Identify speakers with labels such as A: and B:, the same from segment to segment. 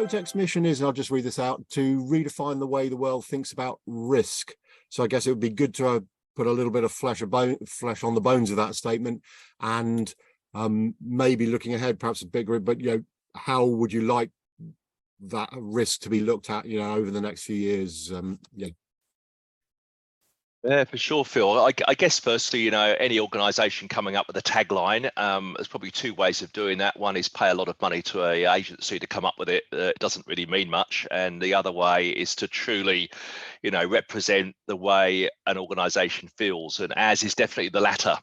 A: Protecht's mission is, and I'll just read this out, to redefine the way the world thinks about risk. So I guess it would be good to put a little bit of flesh on the bones of that statement, and maybe looking ahead, perhaps a bigger, but how would you like that risk to be looked at, over the next few years?
B: Yeah, for sure, Phil. I guess firstly, any organisation coming up with a tagline, there's probably two ways of doing that. One is pay a lot of money to an agency to come up with it. It doesn't really mean much. And the other way is to truly, represent the way an organisation feels. And as is definitely the latter.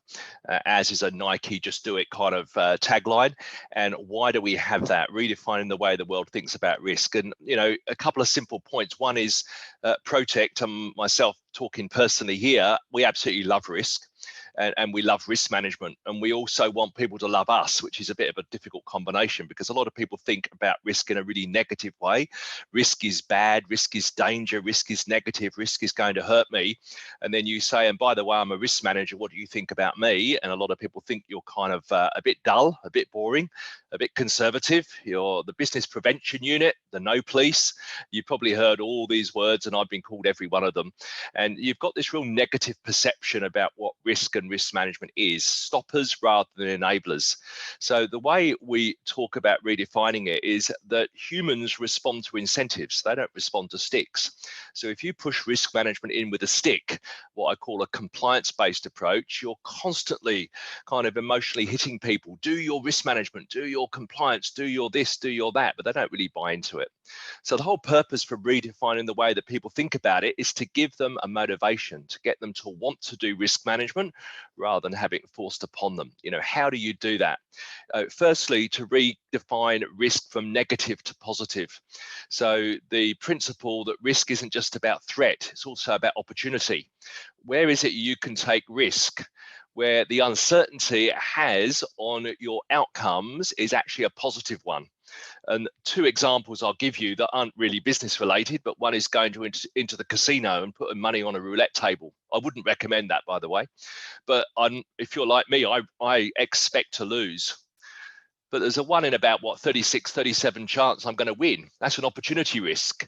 B: As is a Nike just do it kind of tagline. And why do we have that? Redefining the way the world thinks about risk. And, a couple of simple points. One is Protecht, myself talking personally here, we absolutely love risk. And we love risk management, and we also want people to love us, which is a bit of a difficult combination because a lot of people think about risk in a really negative way. Risk is bad, risk is danger, risk is negative, risk is going to hurt me. And then you say, and by the way, I'm a risk manager, what do you think about me? And a lot of people think you're kind of a bit dull, a bit boring, a bit conservative. You're the business prevention unit, the no police. You've probably heard all these words, and I've been called every one of them. And you've got this real negative perception about what risk and risk management is, stoppers rather than enablers. So the way we talk about redefining it is that humans respond to incentives. They don't respond to sticks. So if you push risk management in with a stick, what I call a compliance-based approach, you're constantly kind of emotionally hitting people. Do your risk management, do your compliance, do your this, do your that, but they don't really buy into it. So the whole purpose for redefining the way that people think about it is to give them a motivation, to get them to want to do risk management rather than having it forced upon them. How do you do that? Firstly, to redefine risk from negative to positive. So the principle that risk isn't just about threat, it's also about opportunity. Where is it you can take risk? Where the uncertainty it has on your outcomes is actually a positive one. And two examples I'll give you that aren't really business related, but one is going into the casino and putting money on a roulette table. I wouldn't recommend that, by the way. But if you're like me, I expect to lose. But there's a 1 in about 36, 37 chance I'm going to win. That's an opportunity risk.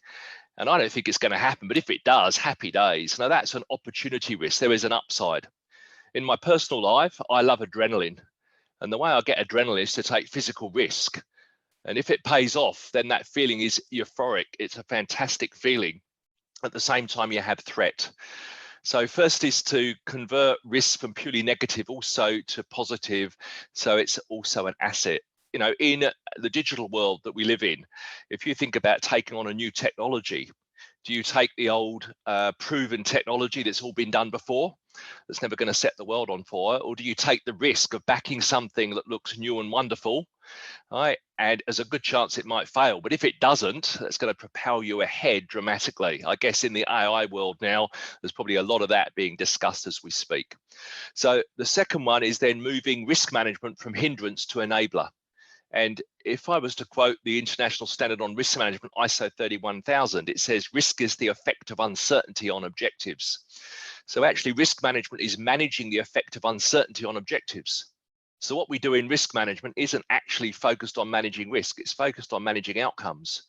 B: And I don't think it's going to happen. But if it does, happy days. Now that's an opportunity risk. There is an upside. In my personal life, I love adrenaline. And the way I get adrenaline is to take physical risk. And if it pays off, then that feeling is euphoric. It's a fantastic feeling. At the same time, you have threat. So first is to convert risk from purely negative also to positive. So it's also an asset. In the digital world that we live in, if you think about taking on a new technology, do you take the old proven technology that's all been done before, that's never going to set the world on fire, or do you take the risk of backing something that looks new and wonderful, right? And there's a good chance it might fail, but if it doesn't, that's going to propel you ahead dramatically. I guess in the AI world now, there's probably a lot of that being discussed as we speak. So the second one is then moving risk management from hindrance to enabler. And if I was to quote the International Standard on Risk Management, ISO 31000, it says risk is the effect of uncertainty on objectives. So actually risk management is managing the effect of uncertainty on objectives. So what we do in risk management isn't actually focused on managing risk, it's focused on managing outcomes.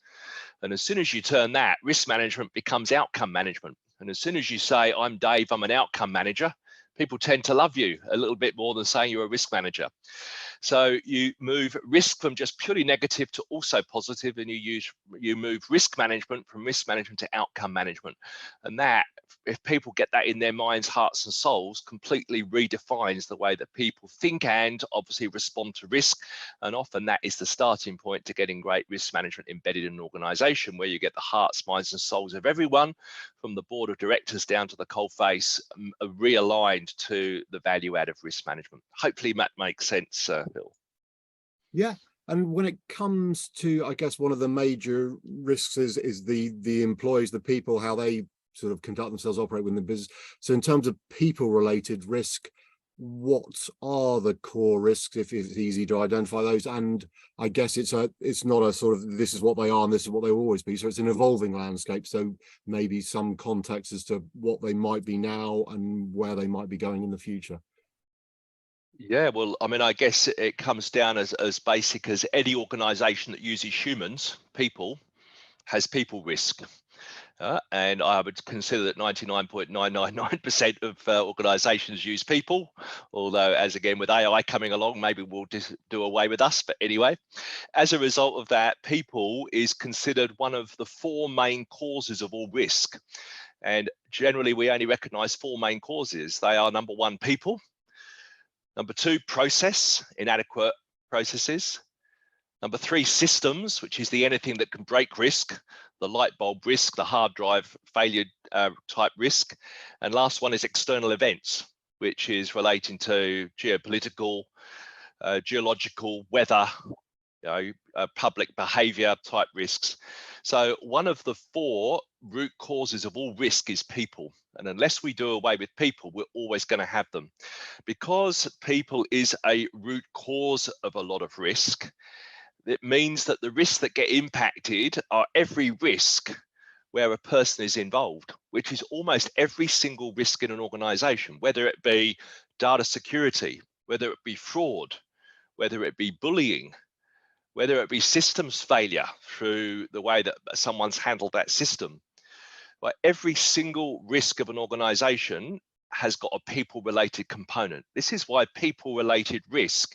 B: And as soon as you turn that, risk management becomes outcome management. And as soon as you say, I'm Dave, I'm an outcome manager, people tend to love you a little bit more than saying you're a risk manager. So you move risk from just purely negative to also positive, and you move risk management from risk management to outcome management. And that, if people get that in their minds, hearts and souls, completely redefines the way that people think and obviously respond to risk. And often that is the starting point to getting great risk management embedded in an organization, where you get the hearts, minds and souls of everyone from the board of directors down to the coalface realigned to the value add of risk management. Hopefully that makes sense, Bill.
A: Yeah. And when it comes to, I guess, one of the major risks is the employees, the people, how they sort of conduct themselves, operate within the business. So in terms of people related risk, what are the core risks, if it's easy to identify those? And I guess it's not a sort of this is what they are and this is what they will always be. So it's an evolving landscape. So maybe some context as to what they might be now and where they might be going in the future.
B: Yeah, well, I mean, I guess it comes down as basic as any organization that uses humans, people, has people risk. And I would consider that 99.999% of organizations use people, although as again with AI coming along, maybe we'll just do away with us. But anyway, as a result of that, people is considered one of the 4 main causes of all risk. And generally we only recognize 4 main causes. They are: number 1, people; number 2, process, inadequate processes; number 3, systems, which is the anything that can break risk, the light bulb risk, the hard drive failure type risk; and last one is external events, which is relating to geopolitical, geological, weather, public behavior type risks. So one of the 4 root causes of all risk is people. And unless we do away with people, we're always going to have them. Because people is a root cause of a lot of risk, it means that the risks that get impacted are every risk where a person is involved, which is almost every single risk in an organization, whether it be data security, whether it be fraud, whether it be bullying, whether it be systems failure through the way that someone's handled that system. But every single risk of an organization has got a people-related component. This is why people-related risk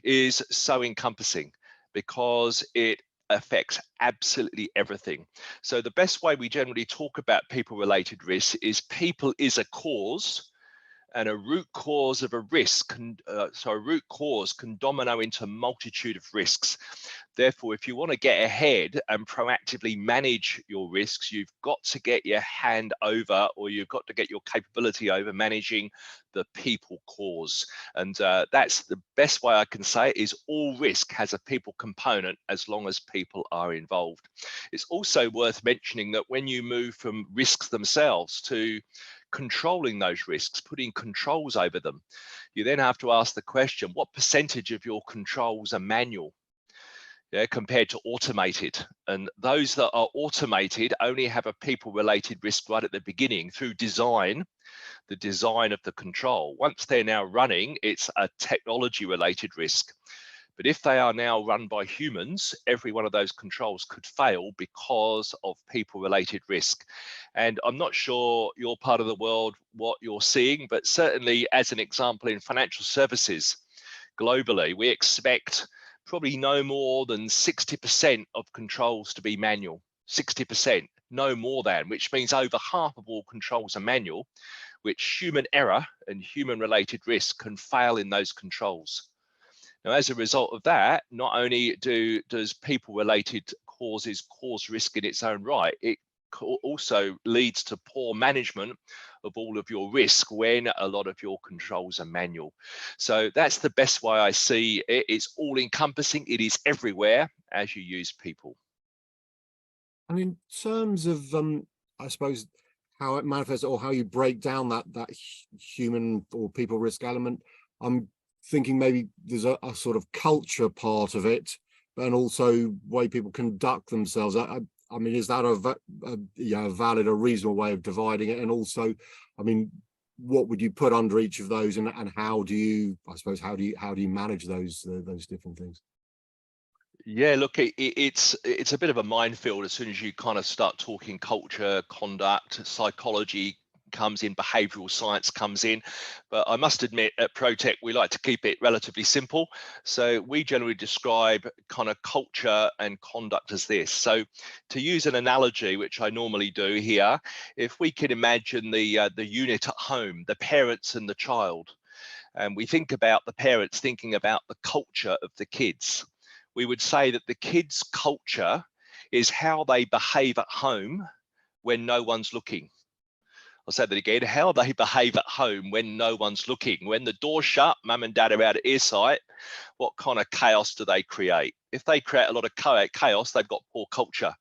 B: is so encompassing, because it affects absolutely everything. So the best way we generally talk about people-related risk is people is a cause, and a root cause of a risk a root cause can domino into a multitude of risks. Therefore, if you want to get ahead and proactively manage your risks, you've got to get your hand over, or you've got to get your capability over managing the people cause. And that's the best way I can say it, is all risk has a people component as long as people are involved. It's also worth mentioning that when you move from risks themselves to controlling those risks, putting controls over them, you then have to ask the question, what percentage of your controls are manual, compared to automated? And those that are automated only have a people-related risk right at the beginning through design, the design of the control. Once they're now running, it's a technology-related risk. But if they are now run by humans, every one of those controls could fail because of people-related risk. And I'm not sure your part of the world what you're seeing, but certainly as an example in financial services globally, we expect probably no more than 60% of controls to be manual. 60%, no more than, which means over half of all controls are manual, which human error and human-related risk can fail in those controls. Now, as a result of that, not only does people-related causes cause risk in its own right, it also leads to poor management of all of your risk when a lot of your controls are manual. So that's the best way I see it. It's all encompassing. It is everywhere as you use people.
A: And in terms of, I suppose, how it manifests or how you break down that human or people risk element, I'm thinking maybe there's a sort of culture part of it, and also way people conduct themselves. I mean, is that a valid, a reasonable way of dividing it? And also, I mean, what would you put under each of those, and how do you, I suppose, how do you manage those different things?
B: Yeah, look, it's a bit of a minefield as soon as you kind of start talking culture, conduct, psychology comes in, behavioral science comes in. But I must admit, at Protecht, we like to keep it relatively simple. So we generally describe kind of culture and conduct as this. So to use an analogy, which I normally do here, if we can imagine the unit at home, the parents and the child, and we think about the parents thinking about the culture of the kids, we would say that the kids' culture is how they behave at home when no one's looking. I'll say that again, how they behave at home when no one's looking. When the door's shut, mum and dad are out of earsight, what kind of chaos do they create? If they create a lot of chaos, they've got poor culture.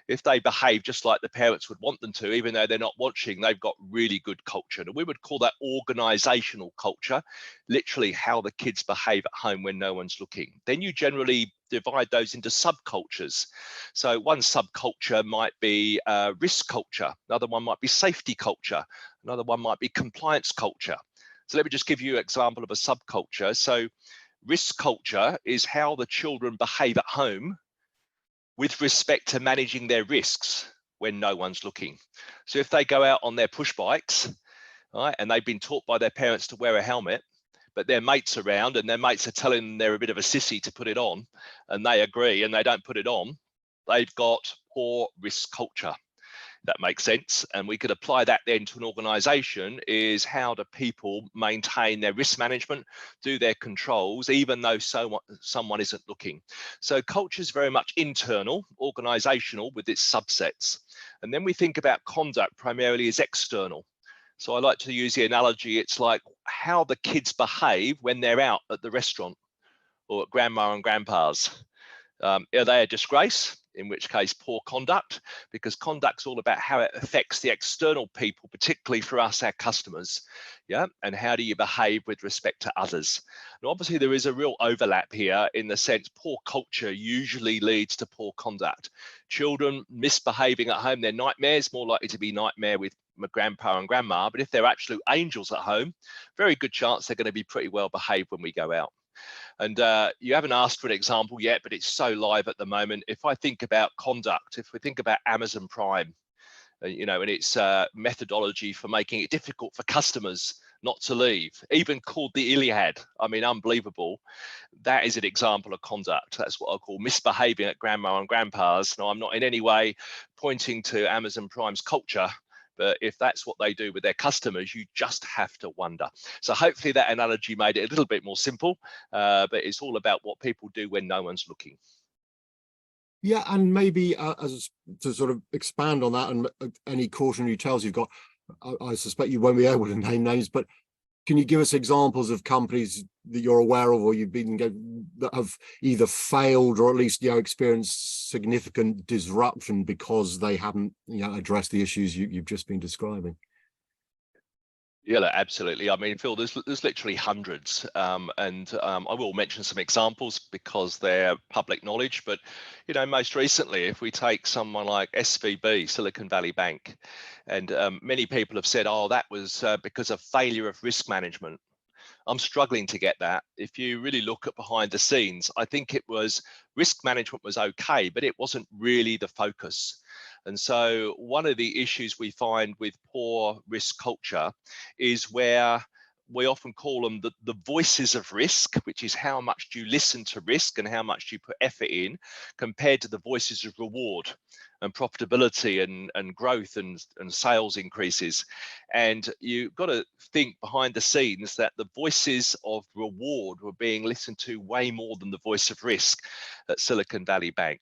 B: If they behave just like the parents would want them to, even though they're not watching, they've got really good culture. And we would call that organizational culture, literally how the kids behave at home when no one's looking. Then you generally divide those into subcultures. So one subculture might be risk culture. Another one might be safety culture. Another one might be compliance culture. So let me just give you an example of a subculture. So risk culture is how the children behave at home with respect to managing their risks when no one's looking. So if they go out on their push bikes, right, and they've been taught by their parents to wear a helmet, but their mates around and their mates are telling them they're a bit of a sissy to put it on, and they agree and they don't put it on, they've got poor risk culture. That makes sense. And we could apply that then to an organization, is how do people maintain their risk management, do their controls, even though someone isn't looking. So culture is very much internal, organizational with its subsets. And then we think about conduct primarily as external. So I like to use the analogy, it's like how the kids behave when they're out at the restaurant or at grandma and grandpa's. Are they a disgrace? In which case, poor conduct, because conduct's all about how it affects the external people, particularly for us, our customers. Yeah, and how do you behave with respect to others? And obviously, there is a real overlap here in the sense poor culture usually leads to poor conduct. Children misbehaving at home, they're nightmares, more likely to be nightmare with my grandpa and grandma. But if they're absolute angels at home, very good chance they're going to be pretty well behaved when we go out. And you haven't asked for an example yet, but it's so live at the moment. If I think about conduct, if we think about Amazon Prime, you know, and its methodology for making it difficult for customers not to leave, even called the Iliad. I mean, unbelievable. That is an example of conduct. That's what I call misbehaving at grandma and grandpa's. Now, I'm not in any way pointing to Amazon Prime's culture, but if that's what they do with their customers, you just have to wonder. So hopefully that analogy made it a little bit more simple, but it's all about what people do when no one's looking.
A: Yeah, and maybe as to sort of expand on that, and any cautionary tales you've got, I suspect you won't be able to name names, but can you give us examples of companies that you're aware of or you've been that have either failed or at least, you know, experienced significant disruption because they haven't, you know, addressed the issues you've just been describing?
B: Yeah, absolutely. I mean, Phil, there's literally hundreds, and I will mention some examples because they're public knowledge. But you know, most recently, if we take someone like SVB, Silicon Valley Bank, and many people have said, "Oh, that was because of failure of risk management." I'm struggling to get that. If you really look at behind the scenes, I think it was risk management was okay, but it wasn't really the focus. And so one of the issues we find with poor risk culture is where we often call them the voices of risk, which is how much do you listen to risk and how much do you put effort in, compared to the voices of reward and profitability and growth and sales increases. And you've got to think behind the scenes that the voices of reward were being listened to way more than the voice of risk at Silicon Valley Bank.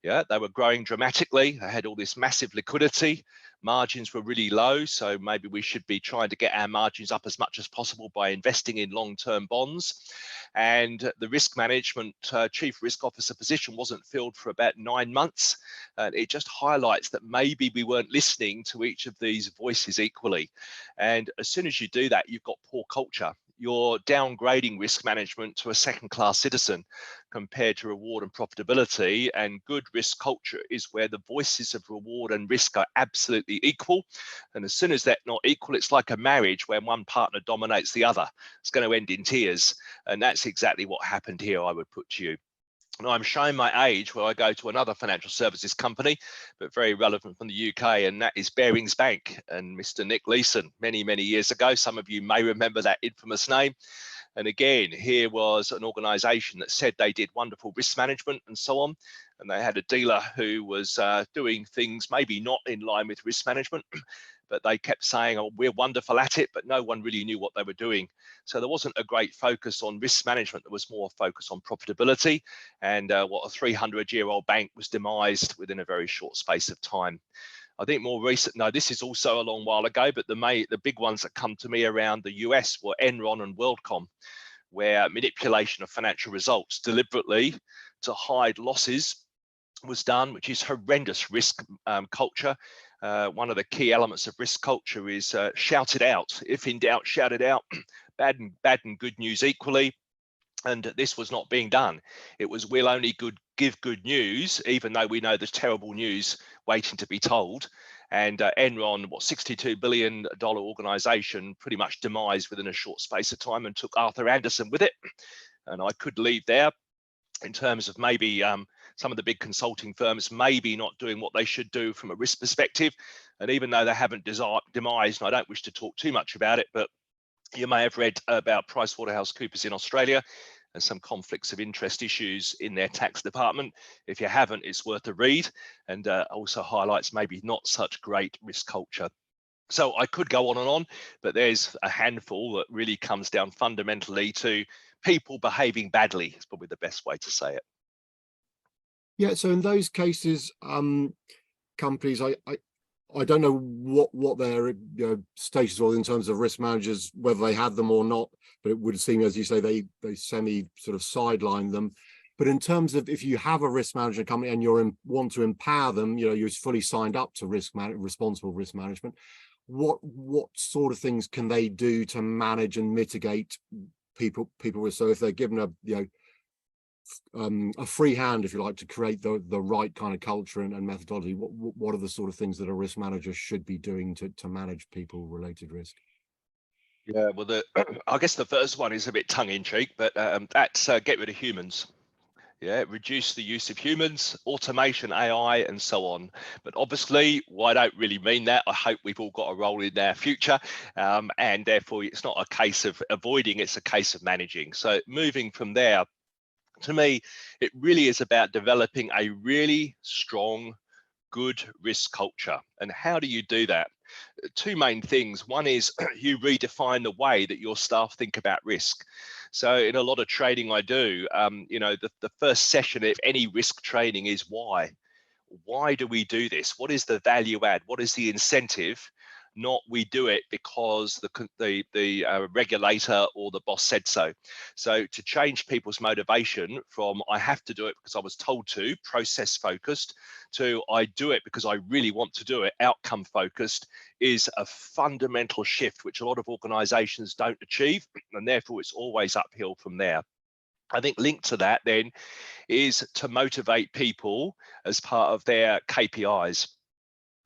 B: Yeah, they were growing dramatically. They had all this massive liquidity. Margins were really low, so maybe we should be trying to get our margins up as much as possible by investing in long-term bonds. And the risk management chief risk officer position wasn't filled for about 9 months. And it just highlights that maybe we weren't listening to each of these voices equally. And as soon as you do that, you've got poor culture. You're downgrading risk management to a second-class citizen compared to reward and profitability. And good risk culture is where the voices of reward and risk are absolutely equal. And as soon as they're not equal, it's like a marriage where one partner dominates the other. It's going to end in tears. And that's exactly what happened here, I would put to you. And I'm showing my age where I go to another financial services company, but very relevant from the UK, and that is Barings Bank and Mr. Nick Leeson many, many years ago. Some of you may remember that infamous name. And again, here was an organization that said they did wonderful risk management and so on. And they had a dealer who was doing things maybe not in line with risk management, but they kept saying, oh, we're wonderful at it, but no one really knew what they were doing. So there wasn't a great focus on risk management. There was more focus on profitability, and what a 300-year-old bank was demised within a very short space of time. I think more recent, no, this is also a long while ago, but the big ones that come to me around the US were Enron and WorldCom, where manipulation of financial results deliberately to hide losses was done, which is horrendous risk culture. One of the key elements of risk culture is shout it out. If in doubt, shout it out. Bad and good news equally. And this was not being done. It was, we'll only give good news, even though we know there's terrible news waiting to be told. And Enron, what, $62 billion organization, pretty much demised within a short space of time, and took Arthur Andersen with it. And I could leave there. in terms of maybe some of the big consulting firms maybe not doing what they should do from a risk perspective. And even though they haven't demised, and I don't wish to talk too much about it, but you may have read about PricewaterhouseCoopers in Australia and some conflicts of interest issues in their tax department. If you haven't, it's worth a read, and also highlights maybe not such great risk culture. So I could go on, but there's a handful that really comes down fundamentally to people behaving badly. It's probably the best way to say it.
A: Yeah, so in those cases, companies, I don't know what their status was in terms of risk managers, whether they had them or not, but it would seem, as you say, they semi sort of sidelined them. But in terms of if you have a risk management company and want to empower them, you're fully signed up to responsible risk management. What sort of things can they do to manage and mitigate people with? So if they're given a free hand, if you like, to create the right kind of culture and methodology, what are the sort of things that a risk manager should be doing to manage people related risk?
B: Yeah, well, I guess the first one is a bit tongue-in-cheek, but that's get rid of humans. Yeah, reduce the use of humans, automation, AI, and so on. But obviously, well, I don't really mean that. I hope we've all got a role in their future, and therefore it's not a case of avoiding, it's a case of managing. So moving from there, to me, it really is about developing a really strong, good risk culture. And how do you do that? Two main things. One is you redefine the way that your staff think about risk. So in a lot of training I do, the first session of any risk training is why. Why do we do this? What is the value add? What is the incentive? Not we do it because the regulator or the boss said so. So to change people's motivation from I have to do it because I was told to, process focused, to I do it because I really want to do it, outcome focused, is a fundamental shift which a lot of organizations don't achieve, and therefore it's always uphill from there. I think linked to that then is to motivate people as part of their KPIs.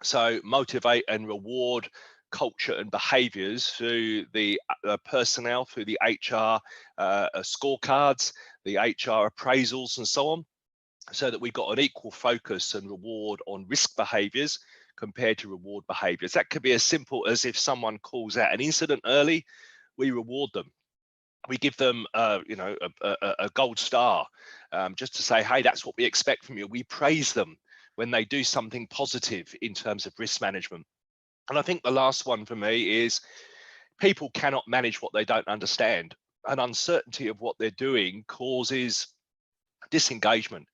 B: So motivate and reward culture and behaviors through the personnel, through the HR scorecards, the HR appraisals and so on, so that we've got an equal focus and reward on risk behaviors compared to reward behaviors. That could be as simple as if someone calls out an incident early, we reward them. We give them, a gold star, just to say, hey, that's what we expect from you. We praise them when they do something positive in terms of risk management. And I think the last one for me is people cannot manage what they don't understand. An uncertainty of what they're doing causes disengagement.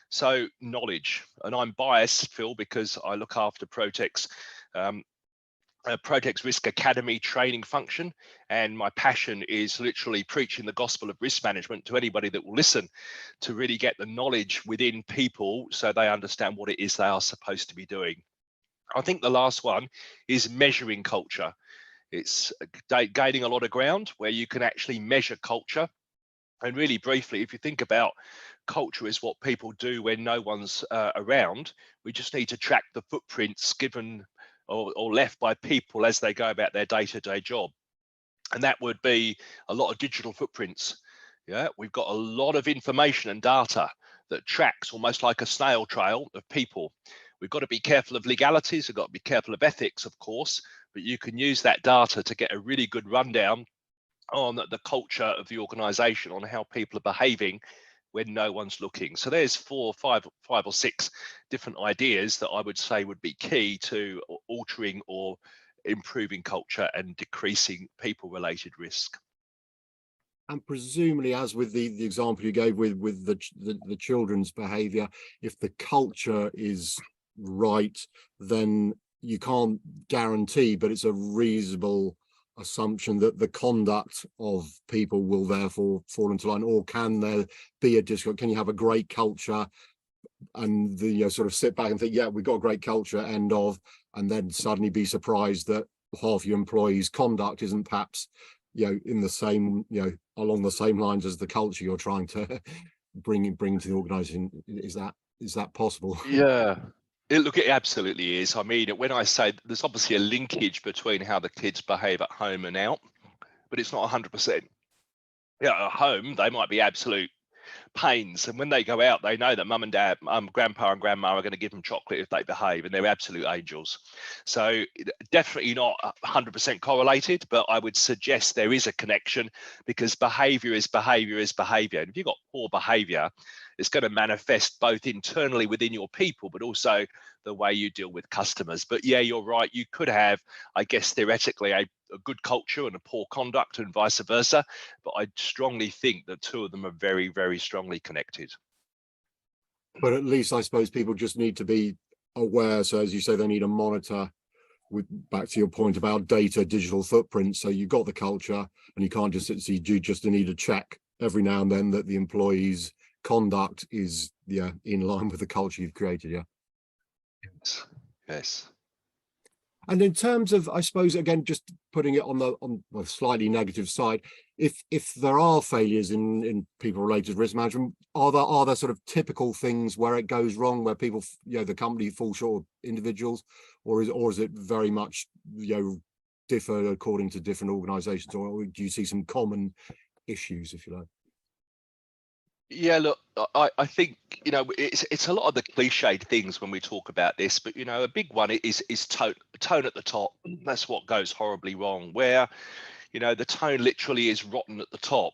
B: So knowledge, and I'm biased, Phil, because I look after Protecht's Risk Academy training function, and my passion is literally preaching the gospel of risk management to anybody that will listen, to really get the knowledge within people so they understand what it is they are supposed to be doing. I think the last one is measuring culture. It's gaining a lot of ground where you can actually measure culture. And really briefly, if you think about culture is what people do when no one's around, we just need to track the footprints given or left by people as they go about their day-to-day job. And that would be a lot of digital footprints. Yeah, we've got a lot of information and data that tracks almost like a snail trail of people. We've got to be careful of legalities, we've got to be careful of ethics, of course, but you can use that data to get a really good rundown on the culture of the organization, on how people are behaving when no one's looking. So there's five or six different ideas that I would say would be key to altering or improving culture and decreasing people-related risk.
A: And presumably, as with the example you gave with the children's behaviour, if the culture is right, then you can't guarantee, but it's a reasonable assumption that the conduct of people will therefore fall into line. Or can there be a disconnect? Can you have a great culture and sort of sit back and think, yeah, we've got a great culture, end of, and then suddenly be surprised that half your employees' conduct isn't perhaps in the same along the same lines as the culture you're trying to bring to the organization? Is that possible?
B: Yeah, it absolutely is. I mean, when I say there's obviously a linkage between how the kids behave at home and out, but it's not 100%. Yeah, at home they might be absolute pains, and when they go out, they know that mum and dad, grandpa and grandma are going to give them chocolate if they behave, and they're absolute angels. So definitely not 100% correlated, but I would suggest there is a connection, because behavior is behavior is behavior. And if you've got poor behavior, it's going to manifest both internally within your people, but also the way you deal with customers. But yeah, you're right. You could have, I guess, theoretically a good culture and a poor conduct, and vice versa. But I strongly think the two of them are very, very strongly connected.
A: But at least I suppose people just need to be aware. So as you say, they need to monitor, with back to your point about data, digital footprint. So you've got the culture, and you can't just see, you just need to check every now and then that the employees' conduct is in line with the culture you've created.
B: Yes.
A: And in terms of, I suppose, again, just putting it on the slightly negative side, if there are failures in people related risk management, are there sort of typical things where it goes wrong, where people, the company falls short of individuals, or is it very much differ according to different organizations, or do you see some common issues, if you like?
B: Yeah, look, I think, it's a lot of the cliched things when we talk about this, but a big one is tone at the top. That's what goes horribly wrong, where the tone literally is rotten at the top.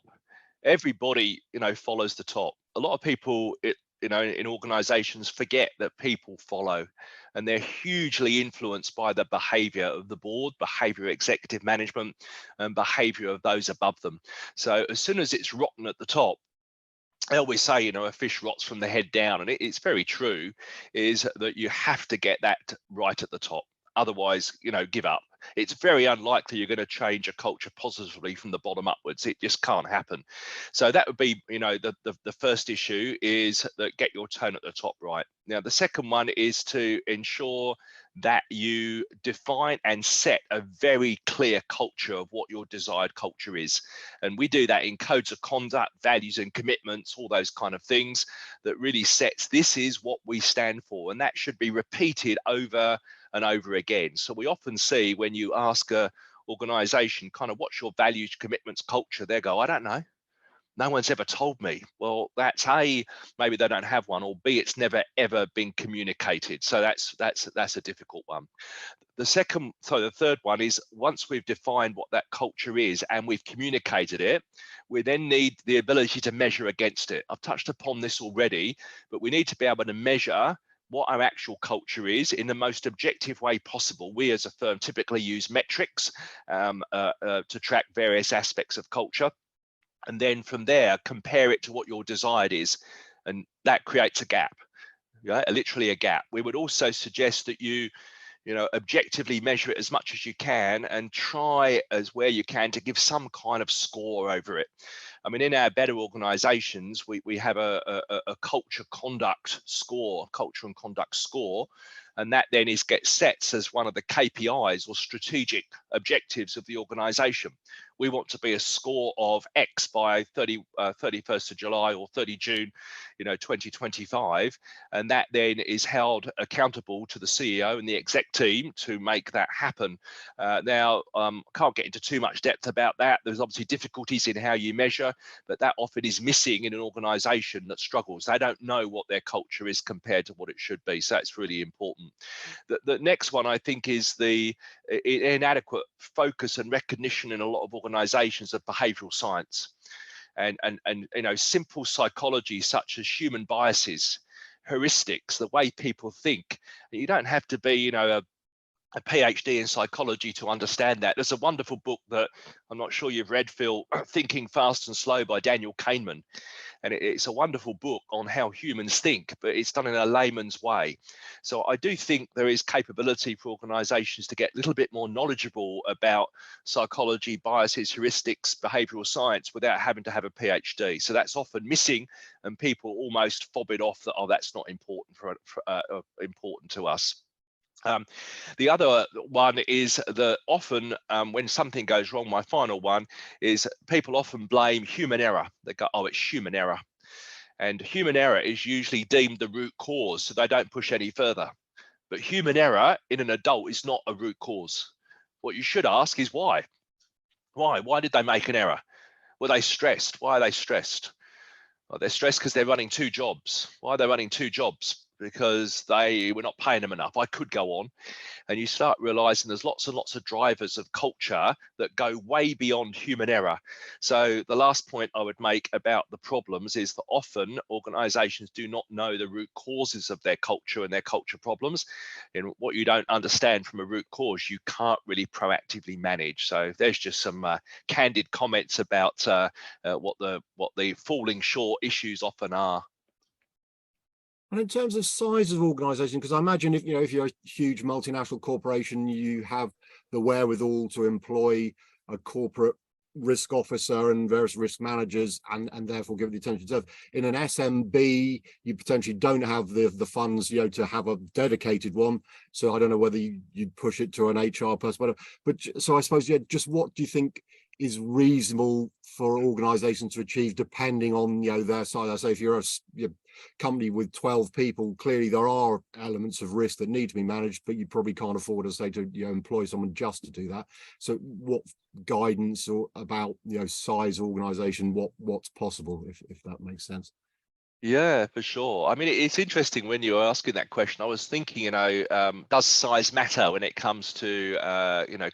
B: Everybody follows the top. A lot of people in organizations forget that people follow, and they're hugely influenced by the behavior of the board, behavior of executive management, and behavior of those above them. So as soon as it's rotten at the top, I always say, a fish rots from the head down, and it's very true, is that you have to get that right at the top. Otherwise, give up. It's very unlikely you're going to change a culture positively from the bottom upwards. It just can't happen. So that would be, the first issue is that get your tone at the top right. Now, the second one is to ensure that you define and set a very clear culture of what your desired culture is. And we do that in codes of conduct, values and commitments, all those kind of things that really sets, this is what we stand for. And that should be repeated over and over again. So we often see when you ask a organization kind of what's your values, commitments, culture, they go, I don't know. No one's ever told me. Well, that's A, maybe they don't have one, or B, it's never ever been communicated. So that's a difficult one. The third one is, once we've defined what that culture is and we've communicated it, we then need the ability to measure against it. I've touched upon this already, but we need to be able to measure what our actual culture is in the most objective way possible. We as a firm typically use metrics to track various aspects of culture. And then from there, compare it to what your desired is. And that creates a gap, literally a gap. We would also suggest that you objectively measure it as much as you can, and try as where you can to give some kind of score over it. I mean, in our better organizations, we have a culture conduct score, culture and conduct score, and that then gets set as one of the KPIs or strategic objectives of the organization. We want to be a score of X by 31st of July or 30 June, 2025. And that then is held accountable to the CEO and the exec team to make that happen. Now, can't get into too much depth about that. There's obviously difficulties in how you measure, but that often is missing in an organization that struggles. They don't know what their culture is compared to what it should be. So it's really important. The next one, I think, is the inadequate focus and recognition in a lot of organizations of behavioral science and simple psychology, such as human biases, heuristics, the way people think. You don't have to be a PhD in psychology to understand that. There's a wonderful book that I'm not sure you've read, Phil, Thinking Fast and Slow by Daniel Kahneman. And it's a wonderful book on how humans think, but it's done in a layman's way. So I do think there is capability for organizations to get a little bit more knowledgeable about psychology, biases, heuristics, behavioral science without having to have a PhD. So that's often missing, and people almost fob it off that, oh, that's not important important to us. The other one is that often when something goes wrong, my final one is people often blame human error. They go, oh, it's human error. And human error is usually deemed the root cause, so they don't push any further. But human error in an adult is not a root cause. What you should ask is why? Why? Why did they make an error? Were they stressed? Why are they stressed? Well, they're stressed because they're running two jobs. Why are they running two jobs? Because they were not paying them enough. I could go on. And you start realizing there's lots and lots of drivers of culture that go way beyond human error. So the last point I would make about the problems is that often organizations do not know the root causes of their culture and their culture problems. And what you don't understand from a root cause, you can't really proactively manage. So there's just some candid comments about what the falling short issues often are.
A: And in terms of size of organization, because I imagine if you're a huge multinational corporation, you have the wherewithal to employ a corporate risk officer and various risk managers, and therefore give the attention to. In an SMB, you potentially don't have the funds, to have a dedicated one. So I don't know whether you'd push it to an HR person, but so I suppose, just what do you think is reasonable for organizations to achieve, depending on their size? I say if you're a company with 12 people, clearly there are elements of risk that need to be managed, but you probably can't afford, as say, to employ someone just to do that. So what guidance or about size of organization, what's possible, if that makes sense?
B: Yeah, for sure. I mean, it's interesting when you were asking that question. I was thinking, does size matter when it comes to,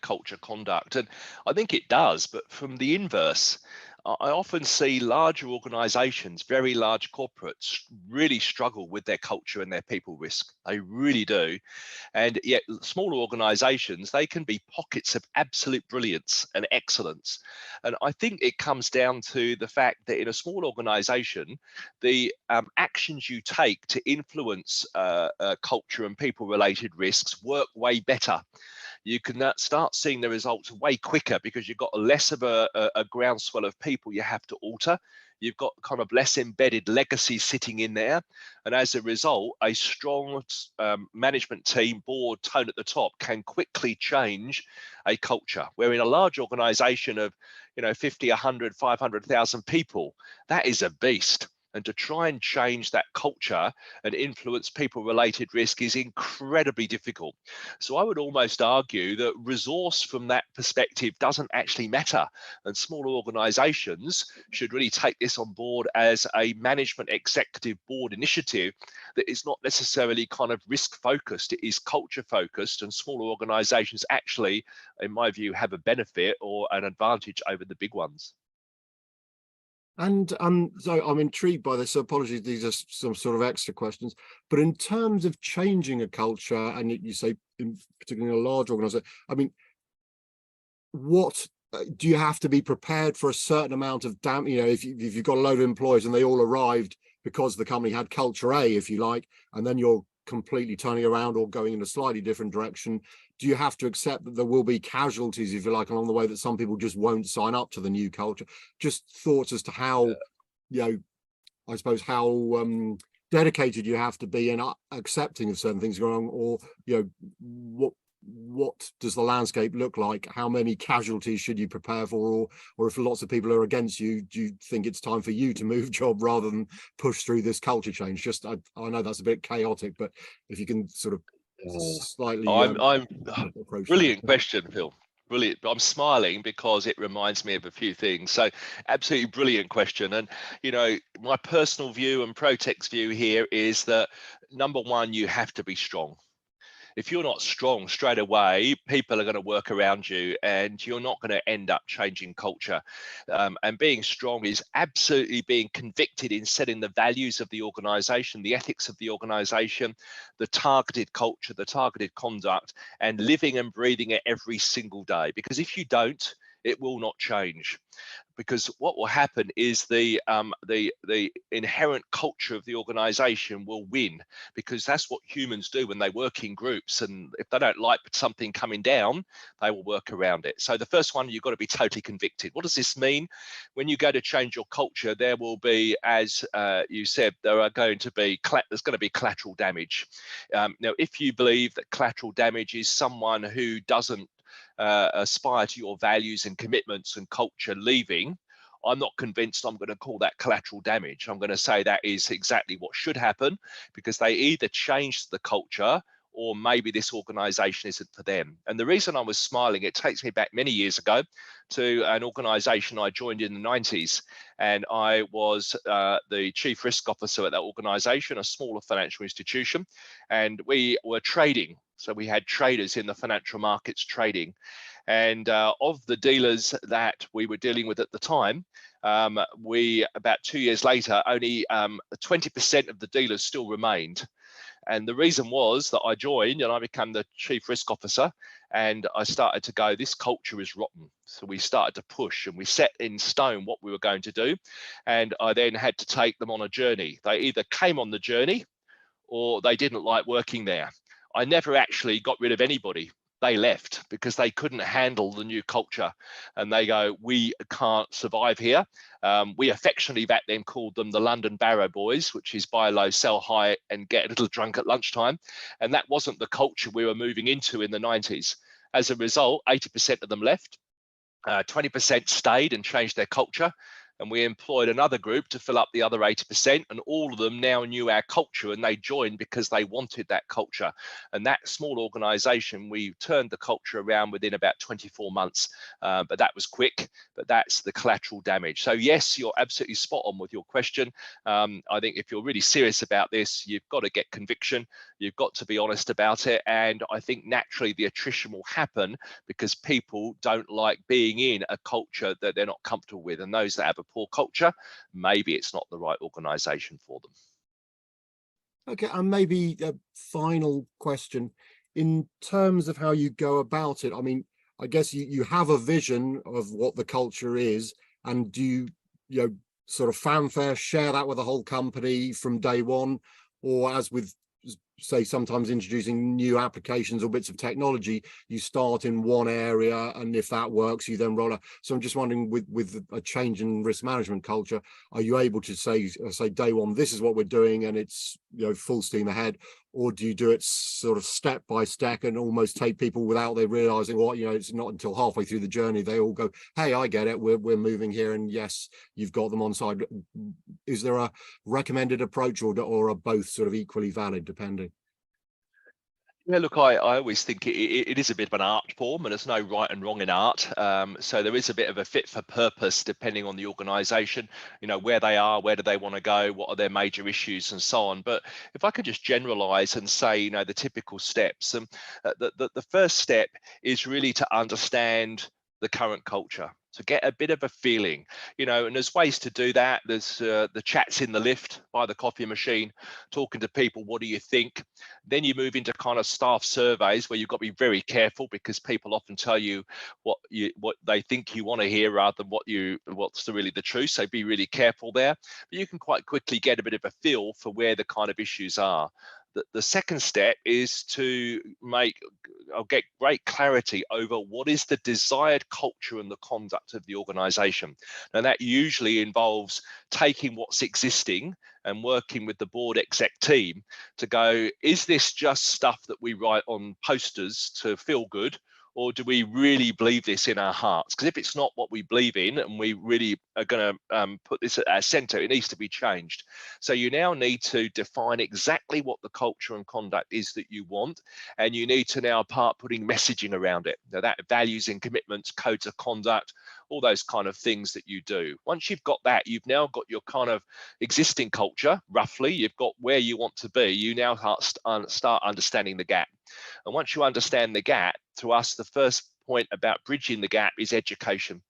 B: culture conduct? And I think it does, but from the inverse, I often see larger organizations, very large corporates, really struggle with their culture and their people risk. They really do. And yet smaller organizations, they can be pockets of absolute brilliance and excellence. And I think it comes down to the fact that in a small organization, the actions you take to influence culture and people related risks work way better. You can start seeing the results way quicker because you've got less of a groundswell of people you have to alter. You've got kind of less embedded legacy sitting in there. And as a result, a strong management team, board, tone at the top can quickly change a culture. Where in a large organization of 50, 100, 500,000 people, that is a beast. And to try and change that culture and influence people related risk is incredibly difficult. So I would almost argue that resource from that perspective doesn't actually matter. And smaller organizations should really take this on board as a management executive board initiative that is not necessarily kind of risk focused, it is culture focused. And smaller organizations actually, in my view, have a benefit or an advantage over the big ones.
A: And so I'm intrigued by this. So apologies, these are some sort of extra questions. But in terms of changing a culture, and you say in particularly a large organization, I mean, what do you have to be prepared for a certain amount of if you've got a load of employees and they all arrived because the company had culture A, if you like, and then you're completely turning around or going in a slightly different direction, do you have to accept that there will be casualties, if you like, along the way, that some people just won't sign up to the new culture? Just thoughts as to how, I suppose, how dedicated you have to be in accepting of certain things going on, or what does the landscape look like? How many casualties should you prepare for, or if lots of people are against you, do you think it's time for you to move job rather than push through this culture change? Just I know that's a bit chaotic, but if you can sort of slightly
B: I'm
A: approach
B: brilliant
A: that.
B: question, Phil. Brilliant. I'm smiling because it reminds me of a few things. So absolutely brilliant question. And my personal view and Protecht's view here is that number one, you have to be strong. If you're not strong straight away, people are going to work around you and you're not going to end up changing culture. And being strong is absolutely being convicted in setting the values of the organization, the ethics of the organization, the targeted culture, the targeted conduct, and living and breathing it every single day. Because if you don't, it will not change. Because what will happen is the inherent culture of the organization will win, because that's what humans do when they work in groups. And if they don't like something coming down, they will work around it. So the first one, you've got to be totally convicted. What does this mean? When you go to change your culture, there will be, as you said, there's going to be collateral damage. Now, if you believe that collateral damage is someone who doesn't aspire to your values and commitments and culture leaving, I'm not convinced I'm going to call that collateral damage. I'm going to say that is exactly what should happen, because they either changed the culture or maybe this organization isn't for them. And the reason I was smiling, it takes me back many years ago to an organization I joined in the 90s. And I was the chief risk officer at that organization, a smaller financial institution. And we were trading. So we had traders in the financial markets trading. And of the dealers that we were dealing with at the time, about 2 years later, only 20% of the dealers still remained. And the reason was that I joined and I became the chief risk officer, and I started to go, this culture is rotten. So we started to push and we set in stone what we were going to do. And I then had to take them on a journey. They either came on the journey or they didn't like working there. I never actually got rid of anybody. They left because they couldn't handle the new culture, and they go, we can't survive here. We affectionately back then called them the London Barrow Boys, which is buy low, sell high, and get a little drunk at lunchtime. And that wasn't the culture we were moving into in the 90s. As a result, 80% of them left, 20% stayed and changed their culture. And we employed another group to fill up the other 80%, and all of them now knew our culture, and they joined because they wanted that culture. And that small organization, we turned the culture around within about 24 months, but that was quick, but that's the collateral damage. So yes, you're absolutely spot on with your question. I think if you're really serious about this, you've got to get conviction, you've got to be honest about it. And I think naturally the attrition will happen because people don't like being in a culture that they're not comfortable with. And those that have a poor culture, maybe it's not the right organization for them.
A: Okay, and maybe a final question in terms of how you go about it. I mean, I guess you have a vision of what the culture is, and do you sort of fanfare share that with the whole company from day one, or as with say sometimes introducing new applications or bits of technology, you start in one area, and if that works you then roll out. So I'm just wondering, with a change in risk management culture, are you able to say day one, this is what we're doing and it's full steam ahead, or do you do it sort of step by step and almost take people without they realizing what it's not until halfway through the journey they all go, hey, I get it, we're moving here, and yes, you've got them on side? Is there a recommended approach, or are both sort of equally valid depending?
B: Yeah, look, I always think it is a bit of an art form, and there's no right and wrong in art. So there is a bit of a fit for purpose depending on the organization, where they are, where do they want to go, what are their major issues, and so on. But if I could just generalize and say, the typical steps, the first step is really to understand the current culture, to get a bit of a feeling, and there's ways to do that. There's the chats in the lift by the coffee machine, talking to people, what do you think? Then you move into kind of staff surveys where you've got to be very careful, because people often tell you what they think you want to hear rather than what's really the truth. So be really careful there. But you can quite quickly get a bit of a feel for where the kind of issues are. The second step is to get great clarity over what is the desired culture and the conduct of the organization. Now that usually involves taking what's existing and working with the board exec team to go, is this just stuff that we write on posters to feel good, or do we really believe this in our hearts? Because if it's not what we believe in and we really are going to put this at our center, it needs to be changed. So you now need to define exactly what the culture and conduct is that you want, and you need to now start putting messaging around it. Now that values and commitments, codes of conduct, all those kind of things that you do. Once you've got that, you've now got your kind of existing culture, roughly, you've got where you want to be. You now start understanding the gap. And once you understand the gap, to us, the first point about bridging the gap is education.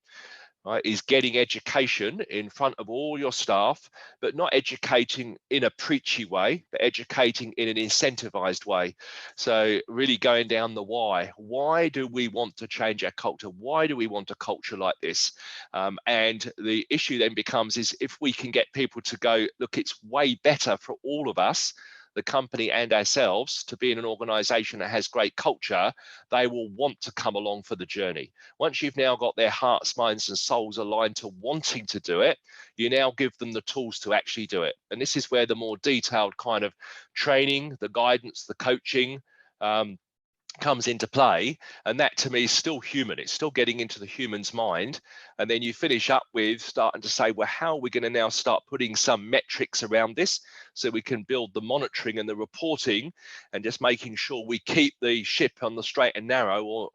B: Right, is getting education in front of all your staff, but not educating in a preachy way, but educating in an incentivized way. So really going down the why. Why do we want to change our culture? Why do we want a culture like this? And the issue then becomes is if we can get people to go, look, it's way better for all of us, the company and ourselves, to be in an organization that has great culture, they will want to come along for the journey. Once you've now got their hearts, minds, and souls aligned to wanting to do it, you now give them the tools to actually do it. And this is where the more detailed kind of training, the guidance, the coaching, comes into play, and that to me is still human. It's still getting into the human's mind. And then you finish up with starting to say, well, how are we going to now start putting some metrics around this so we can build the monitoring and the reporting, and just making sure we keep the ship on the straight and narrow, or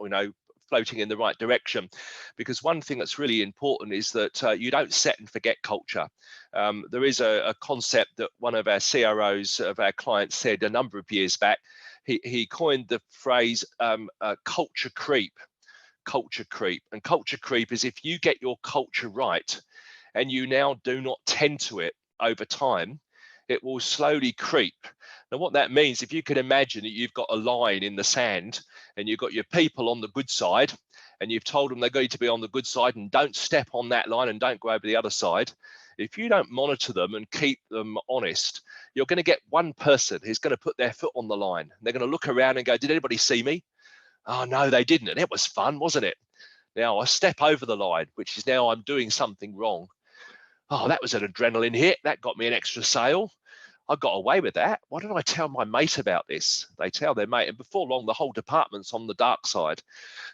B: floating in the right direction. Because one thing that's really important is that you don't set and forget culture. There is a concept that one of our CROs of our clients said a number of years back. He coined the phrase culture creep. Culture creep. And culture creep is if you get your culture right and you now do not tend to it over time, it will slowly creep. Now, what that means, if you can imagine that you've got a line in the sand and you've got your people on the good side, and you've told them they're going to be on the good side and don't step on that line and don't go over the other side. If you don't monitor them and keep them honest, you're going to get one person who's going to put their foot on the line. They're going to look around and go, did anybody see me? Oh, no, they didn't. And it was fun, wasn't it? Now I step over the line, which is now I'm doing something wrong. Oh, that was an adrenaline hit. That got me an extra sale. I got away with that. Why didn't I tell my mate about this? They tell their mate, and before long, the whole department's on the dark side.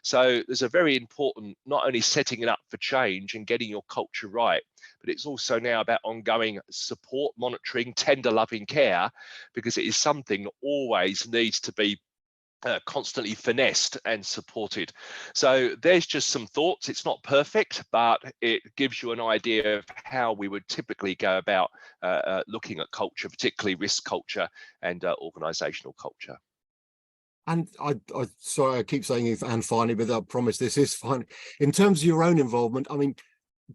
B: So there's a very important, not only setting it up for change and getting your culture right, but it's also now about ongoing support, monitoring, tender loving care, because it is something that always needs to be constantly finessed and supported. So there's just some thoughts. It's not perfect, but it gives you an idea of how we would typically go about looking at culture, particularly risk culture and organizational culture.
A: And I sorry, I keep saying if and finally, but I promise this is fine. In terms of your own involvement, I mean,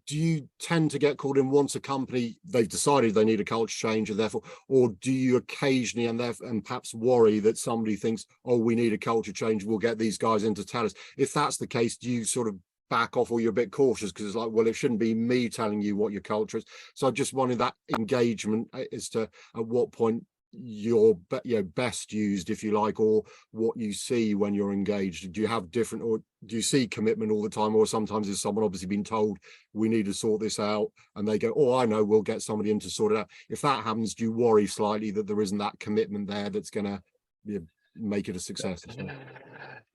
A: do you tend to get called in once a company they've decided they need a culture change, and therefore, or do you occasionally and perhaps worry that somebody thinks, oh, we need a culture change, we'll get these guys in to tell us? If that's the case, do you sort of back off, or you're a bit cautious because it's like, well, it shouldn't be me telling you what your culture is? So I just wanted that engagement as to at what point you're best used, if you like, or what you see when you're engaged. Do you have different, or do you see commitment all the time, or sometimes is someone obviously been told we need to sort this out and they go, oh, I know, we'll get somebody in to sort it out? If that happens, do you worry slightly that there isn't that commitment there that's going to make it a success?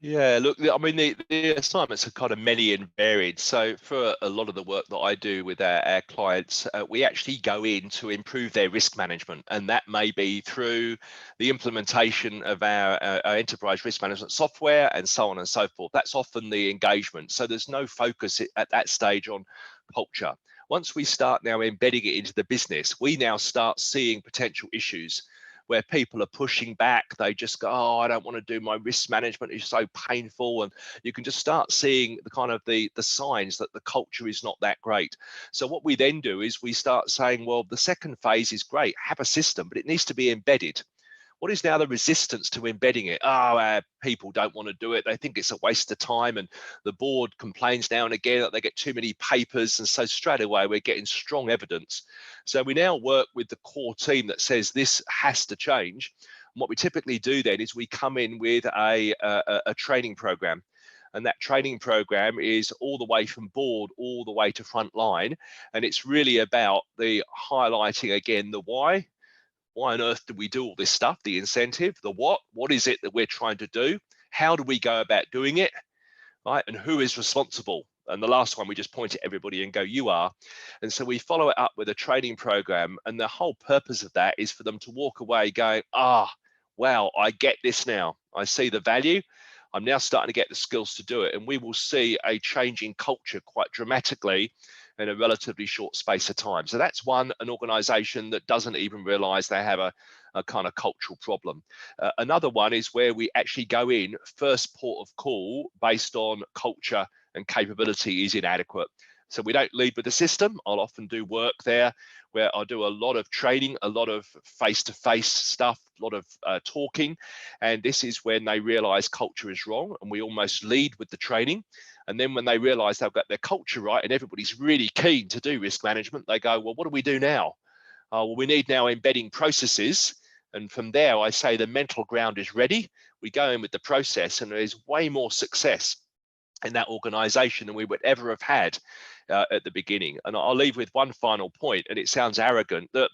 B: Yeah, look, I mean, the assignments are kind of many and varied. So for a lot of the work that I do with our clients, we actually go in to improve their risk management. And that may be through the implementation of our enterprise risk management software and so on and so forth. That's often the engagement. So there's no focus at that stage on culture. Once we start now embedding it into the business, we now start seeing potential issues where people are pushing back. They just go, oh, I don't want to do my risk management, it's so painful. And you can just start seeing the kind of the signs that the culture is not that great. So what we then do is we start saying, well, the second phase is great, have a system, but it needs to be embedded. What is now the resistance to embedding it? Oh, our people don't want to do it. They think it's a waste of time. And the board complains now and again that they get too many papers. And so straight away, we're getting strong evidence. So we now work with the core team that says this has to change. And what we typically do then is we come in with a training program. And that training program is all the way from board, all the way to front line. And it's really about the highlighting again, the why. Why on earth do we do all this stuff? The incentive, the what is it that we're trying to do? How do we go about doing it, right? And who is responsible? And the last one, we just point at everybody and go, you are. And so we follow it up with a training program. And the whole purpose of that is for them to walk away going, wow, I get this now. I see the value. I'm now starting to get the skills to do it. And we will see a change in culture quite dramatically in a relatively short space of time. So that's an organization that doesn't even realize they have a kind of cultural problem. Another one is where we actually go in, first port of call based on culture and capability is inadequate. So we don't lead with the system. I'll often do work there where I'll do a lot of training, a lot of face-to-face stuff, a lot of talking. And this is when they realize culture is wrong, and we almost lead with the training. And then when they realize they've got their culture right and everybody's really keen to do risk management, they go, well, what do we do now? Well, we need now embedding processes. And from there, I say the mental ground is ready. We go in with the process, and there's way more success in that organization than we would ever have had at the beginning. And I'll leave with one final point, and it sounds arrogant, that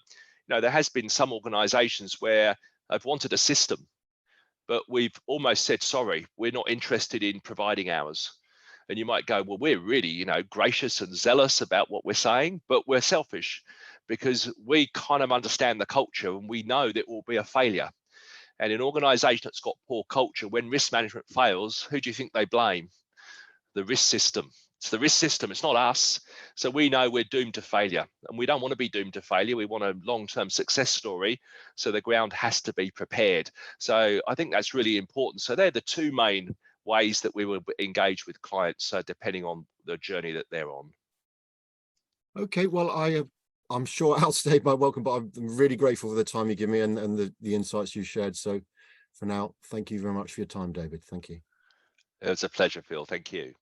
B: there has been some organizations where they've wanted a system. but we've almost said, sorry, we're not interested in providing ours. And you might go, well, we're really, gracious and zealous about what we're saying, but we're selfish because we kind of understand the culture and we know that it will be a failure. And an organization that's got poor culture, when risk management fails, who do you think they blame? The risk system. It's the risk system, it's not us. So we know we're doomed to failure, and we don't want to be doomed to failure. We want a long-term success story. So the ground has to be prepared. So I think that's really important. So they're the two main ways that we will engage with clients, depending on the journey that they're on.
A: Okay, well, I'm sure I outstayed my welcome, but I'm really grateful for the time you give me and the insights you shared. So for now, thank you very much for your time, David. Thank you.
B: It was a pleasure, Phil. Thank you.